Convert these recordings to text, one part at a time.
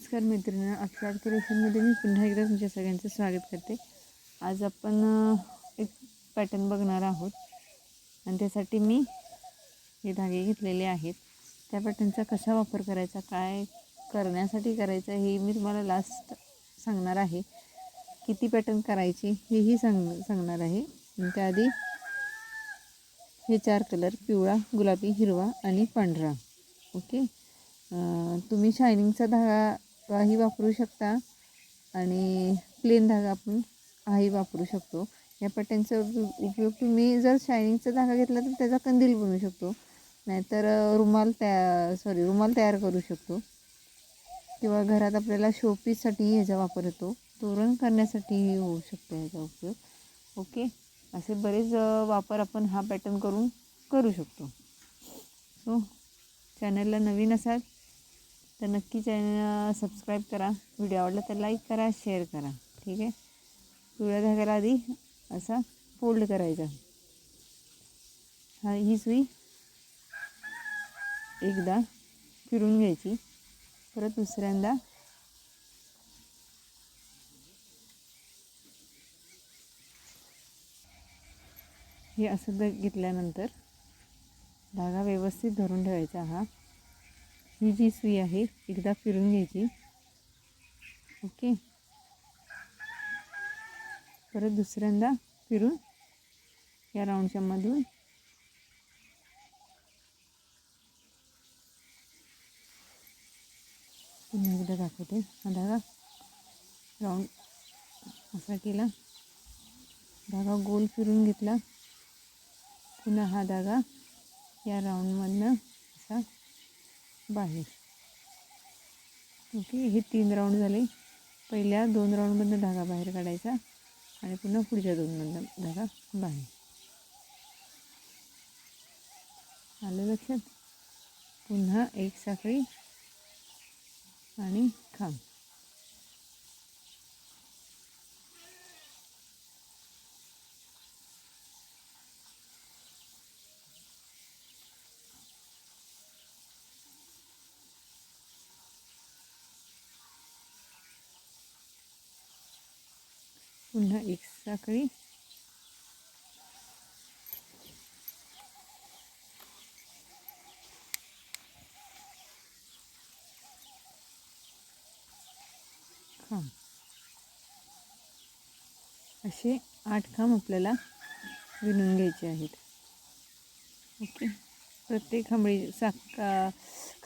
नमस्कार मैत्रिणी, अक्षर क्रिएशनमध्ये मी पुन्हा एकदा तुमच्या सगळ्यांचं स्वागत करते. आज आपण एक पॅटर्न बघणार आहोत आणि त्यासाठी मी हे धागे घेतलेले आहेत. त्या पॅटर्नचा कसा वापर करायचा, काय करण्यासाठी करायचं हे मी तुम्हाला लास्ट सांगणार आहे. किती पॅटर्न करायचे हेही सांगणार आहे. त्याआधी हे 4 कलर पिवळा, गुलाबी, हिरवा आणि पांढरा. ओके. तुम्ही शायनिंगचा धागाही वापरू शकता आणि प्लेन धागा आपण हाही वापरू शकतो. या पॅटर्नचा उपयोग तुम्ही जर शायनिंगचा धागा घेतला तर त्याचा कंदील बनवू शकतो, नाहीतर रुमाल तयार करू शकतो, किंवा घरात आपल्याला शोपीससाठी ह्याचा वापर होतो, तोरण करण्यासाठीही होऊ शकतो ह्याचा उपयोग. ओके. असे बरेच वापर आपण हा पॅटर्न करू शकतो. सो चॅनलला नवीन असाल तर नक्की चॅनल सबस्क्राईब करा. व्हिडिओ आवडला तर लाईक करा, शेअर करा. ठीक आहे. पिवळ्या धाग्याला आधी असा फोल्ड करायचा. ही सुई एकदा फिरून घ्यायची, परत दुसऱ्यांदा हे असं घेतल्यानंतर धागा व्यवस्थित धरून ठेवायचा. ही जी सुई आहे एकदा फिरून घ्यायची. ओके. परत दुसऱ्यांदा फिरून या राऊंडच्या मधून पुन्हा एकदा दाखवते. हा धागा राऊंड असा केला, धागा गोल फिरून घेतला, पुन्हा हा धागा या राऊंडमधनं असा बाहेर. ओके. हे 3 राऊंड झाले. पहिल्या 2 राऊंडमधनं धागा बाहेर काढायचा आणि पुन्हा पुढच्या 2मधनं धागा बाहेर. आलं लक्षात? पुन्हा एक साखळी आणि खांब. पुन्हा एक साखळी, खांब. असे 8 खांब आपल्याला विणून घ्यायचे आहेत. ओके. प्रत्येक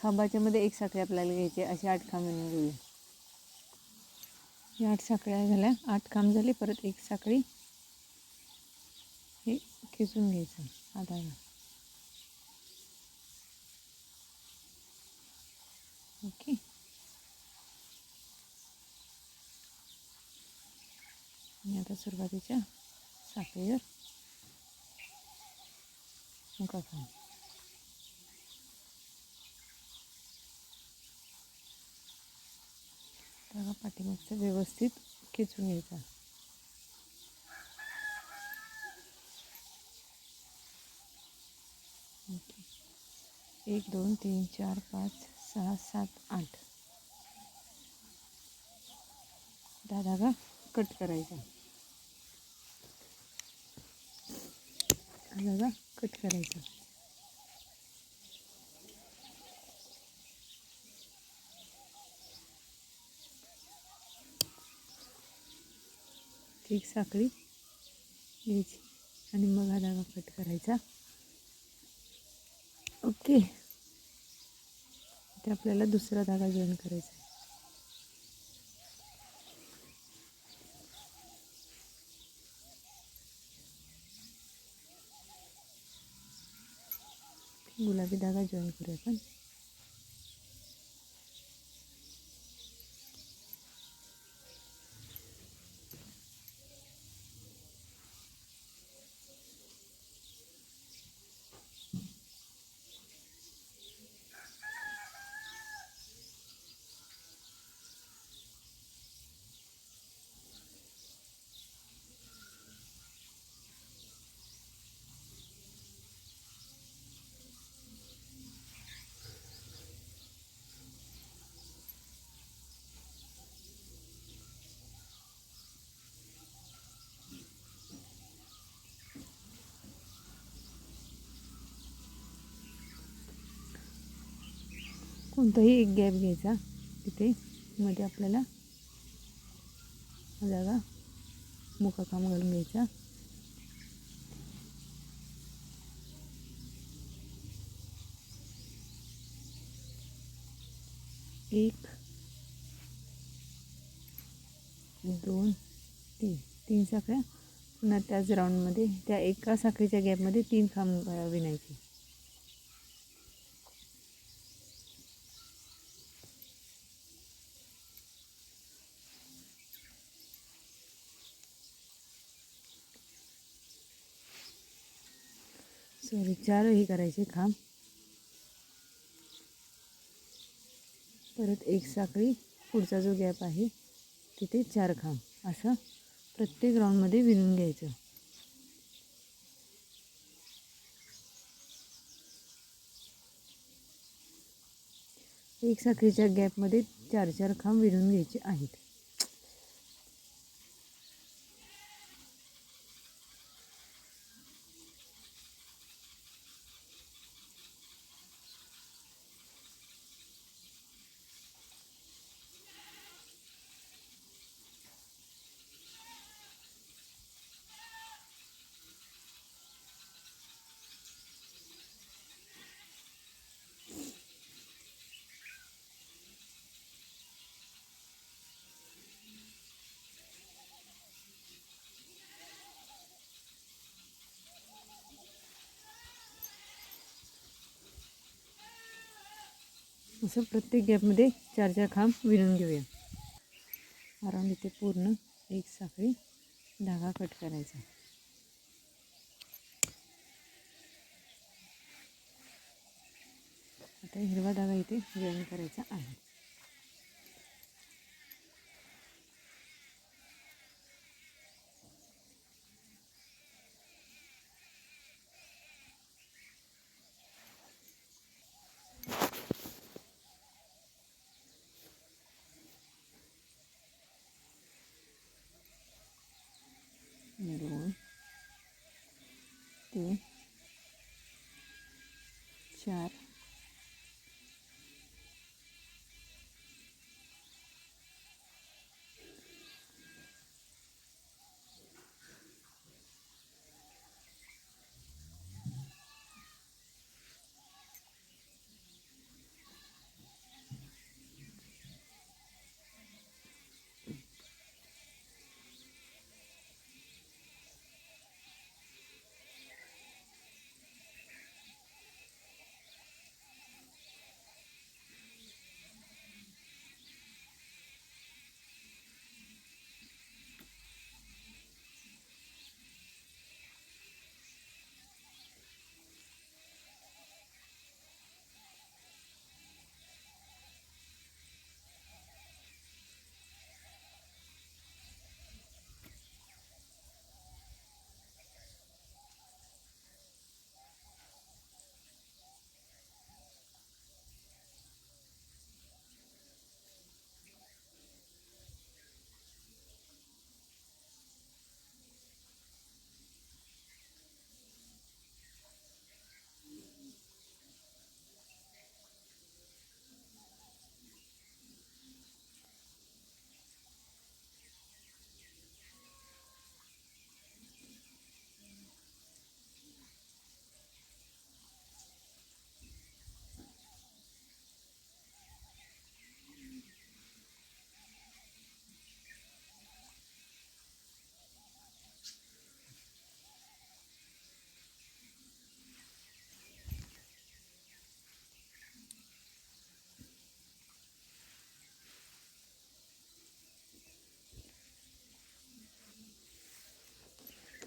खांबाच्या मध्ये एक साखळी आपल्याला घ्यायची. असे 8 खांब विणून घेऊया. या 8 साखळ्या झाल्या. 8 खांब झाले. परत एक साखळी हे खेचून घ्यायचं हा धागा. ओके. आणि आता सुरुवातीच्या साखळीवर मुका खांब. धागा पाठीमागचा व्यवस्थित खेचून घ्यायचा. ओके. 1 2 3 4 5 6 7 8 हा धागा कट करायचा. हा धागा कट करायचा. एक साखळी घ्यायची आणि मग हा धागा कट करायचा. ओके. इथे आपल्याला दुसरा धागा जॉईन करायचा आहे. गुलाबी धागा जॉईन करूया आपण. कोणताही एक गॅप घ्यायचा, तिथे मध्ये आपल्याला जागा मुकाकाम घालून घ्यायचा. एक, दोन, तीन साखळ्या. पुन्हा त्याच राऊंडमध्ये त्या एका साखळीच्या गॅपमध्ये 3 खांब विणायचे. सॉरी 4 हे करायचे खांब. परत एक साखळी, पुढचा जो गॅप आहे तिथे 4 खांब, असं प्रत्येक राऊंडमध्ये विणून घ्यायचं. एक साखळीच्या गॅपमध्ये 4 खांब विणून घ्यायचे आहेत. असं प्रत्येक गॅपमध्ये 4 खांब विणून घेऊया. अराउंड इथे पूर्ण एक साखळी धागा कट करायचा. आता हिरवा धागा इथे जॉईन करायचा आहे. दोन, 3, 4,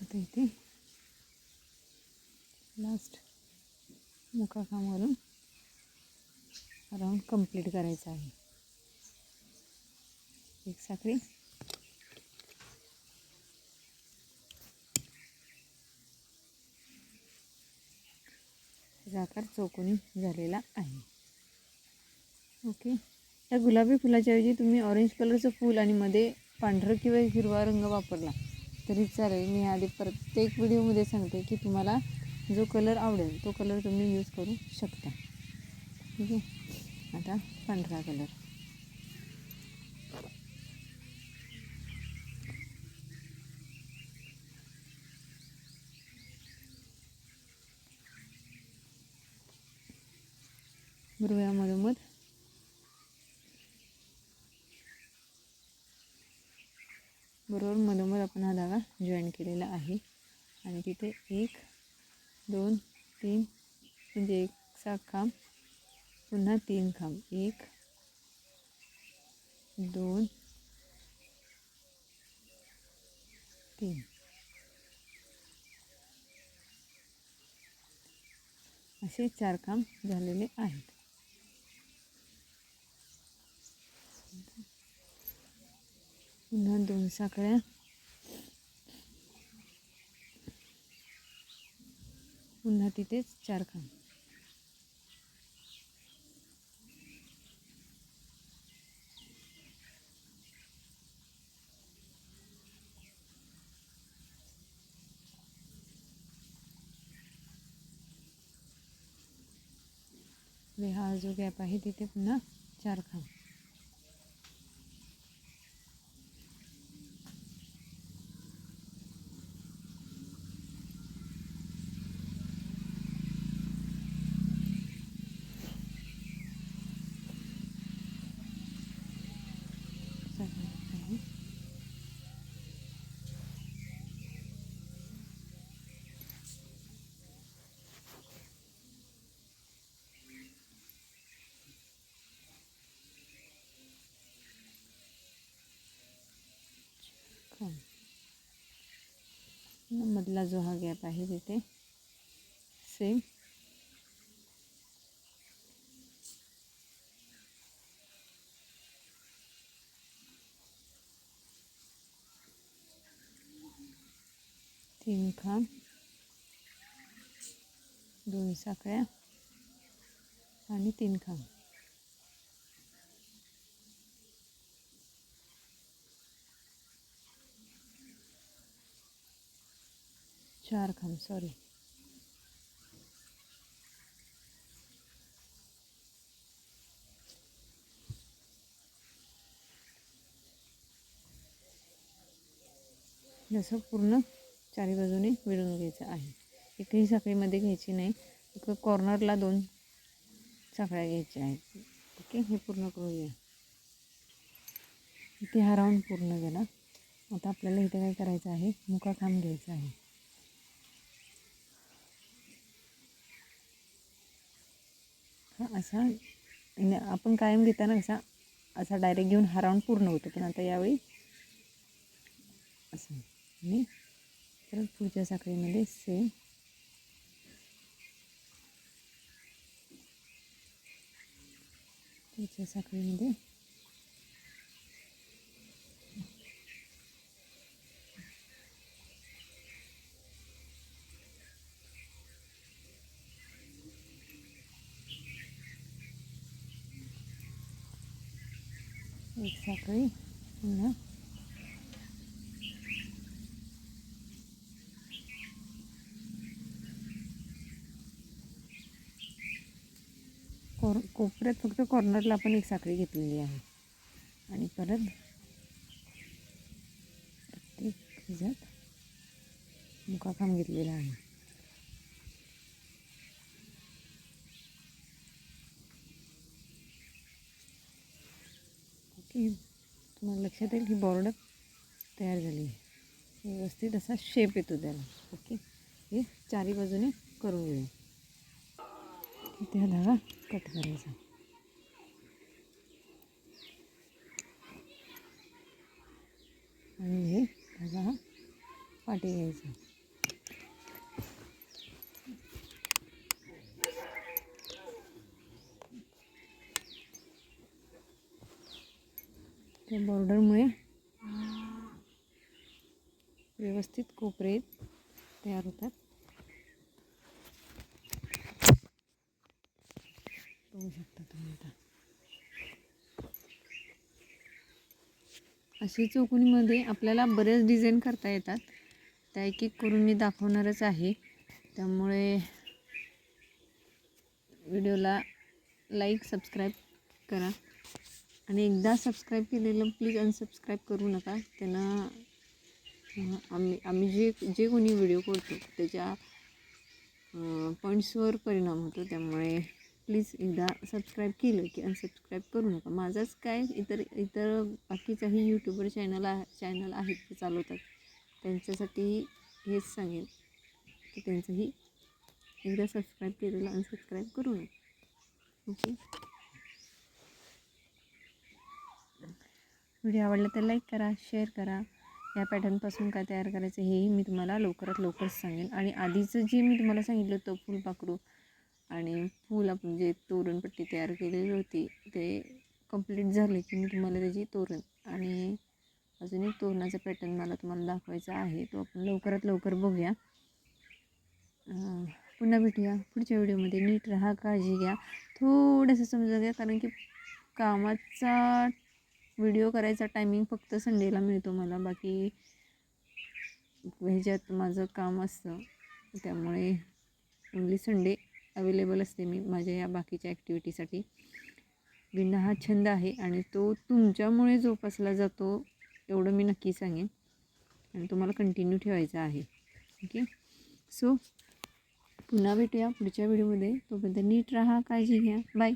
आता इथे लास्ट मुकाखांबावरून राऊंड कंप्लीट करायचा आहे. एक साखळी, आकार चौकोनी झालेला आहे. ओके. या गुलाबी फुलाच्या ऐवजी तुम्ही ऑरेंज कलरचं फूल आणि मध्ये पांढरं किंवा हिरवा रंग वापरला तरी चालेल. मी आधी प्रत्येक व्हिडिओमध्ये सांगते की तुम्हाला जो कलर आवडेल तो कलर तुम्ही यूज करू शकता. ठीक आहे. आता पांढरा कलर. बरोबर मधोमध आपण हा धागा जॉईन केलेला आहे आणि तिथे 1 2 3 म्हणजे 1 खांब, पुन्हा 3 खांब, 1 2 3 असे 4 खांब झालेले आहेत. पुन्हा 2 साखळ्या, पुन्हा तिथेच 4 खांब. हा जो गॅप आहे तिथे पुन्हा 4 खांब. मधला जो हा गॅप आहे तिथे सेम 3 खांब, 2 साखळ्या आणि 3 खांब. 4 खांब, सॉरी. जसं पूर्ण चारी बाजूने विळून घ्यायचं आहे. एकही साखळीमध्ये घ्यायची नाही, फक्त कॉर्नरला 2 साखळ्या घ्यायच्या आहेत. ओके, हे पूर्ण करूया. इथे हा राऊंड पूर्ण झाला. आता आपल्याला इथे काय करायचं आहे, मुका खांब घ्यायचा आहे. हा असा आपण कायम घेताना असा डायरेक्ट घेऊन हा राऊंड पूर्ण होतो, पण आता यावेळी असं. आणि परत पुढच्या साखळीमध्ये सेम पुढच्या साखळीमध्ये एक साखळी, पुन्हा कोपऱ्यात फक्त कॉर्नरला आपण एक साखळी घेतलेली आहे आणि परत प्रत्येक ह्याच्यात मुकाखांब घेतलेला आहे. ओके, तुम्हाला लक्षात येईल की बॉर्डर तयार झाली आहे. व्यवस्थित असा शेप येतो त्याला. ओके, हे चारी बाजूने करून घेऊ. इथे हा धागा कट करायचा आणि हे धागा हा पाठी घ्यायचा. त्या बॉर्डरमुळे व्यवस्थित कोपरे तयार होतात. बघू शकता तुम्ही आता. अशी चौकोनीमध्ये आपल्याला बरेच डिझाईन करता येतात. त्या एक एक करून मी दाखवणारच आहे. त्यामुळे व्हिडिओला लाईक, सबस्क्राईब करा आणि एकदा सबस्क्राईब केलेलं प्लीज अनसबस्क्राईब करू नका. त्यांना आम्ही जे कोणी व्हिडिओ करतो त्याच्या पॉईंट्सवर परिणाम होतो. त्यामुळे प्लीज एकदा सबस्क्राईब केलं की अनसबस्क्राईब करू नका. माझाच काय इतर बाकीचाही यूट्यूबर चॅनल आहेत ते चालवतात, त्यांच्यासाठी हेच सांगेन की त्यांचंही एकदा सबस्क्राईब केलेलं अनसबस्क्राईब करू नका. ओके. व्हिडिओ आवडला तर लाईक करा, शेअर करा. या पॅटर्नपासून काय तयार करायचं हेही मी तुम्हाला लवकरात लवकर सांगेन. आणि आधीचं जे मी तुम्हाला सांगितलं होतं फुलपाखरू आणि फूल आपण जे तोरणपट्टी तयार केलेली होती ते कंप्लीट झाले की मी तुम्हाला त्याची तोरण आणि अजून एक तोरणाचा पॅटर्न मला तुम्हाला दाखवायचा आहे, तो आपण लवकरात लवकर बघूया. पुन्हा भेटूया पुढच्या व्हिडिओमध्ये. नीट राहा, काळजी घ्या, थोडंसं समजा घ्या, कारण की कामाचा व्हिडिओ करायचा टायमिंग फक्त संडेला मिळतो मला. बाकी ह्याच्यात माझं काम असतं, त्यामुळे ओन्ली संडे अवेलेबल असते मी माझ्या या बाकीच्या ॲक्टिव्हिटीसाठी. विणणं हा छंद आहे आणि तो तुमच्यामुळे जोपासला जातो एवढं मी नक्की सांगेन आणि तुम्हाला कंटिन्यू ठेवायचा आहे. ओके. सो पुन्हा भेटूया पुढच्या व्हिडिओमध्ये. तोपर्यंत नीट राहा, काळजी घ्या. बाय.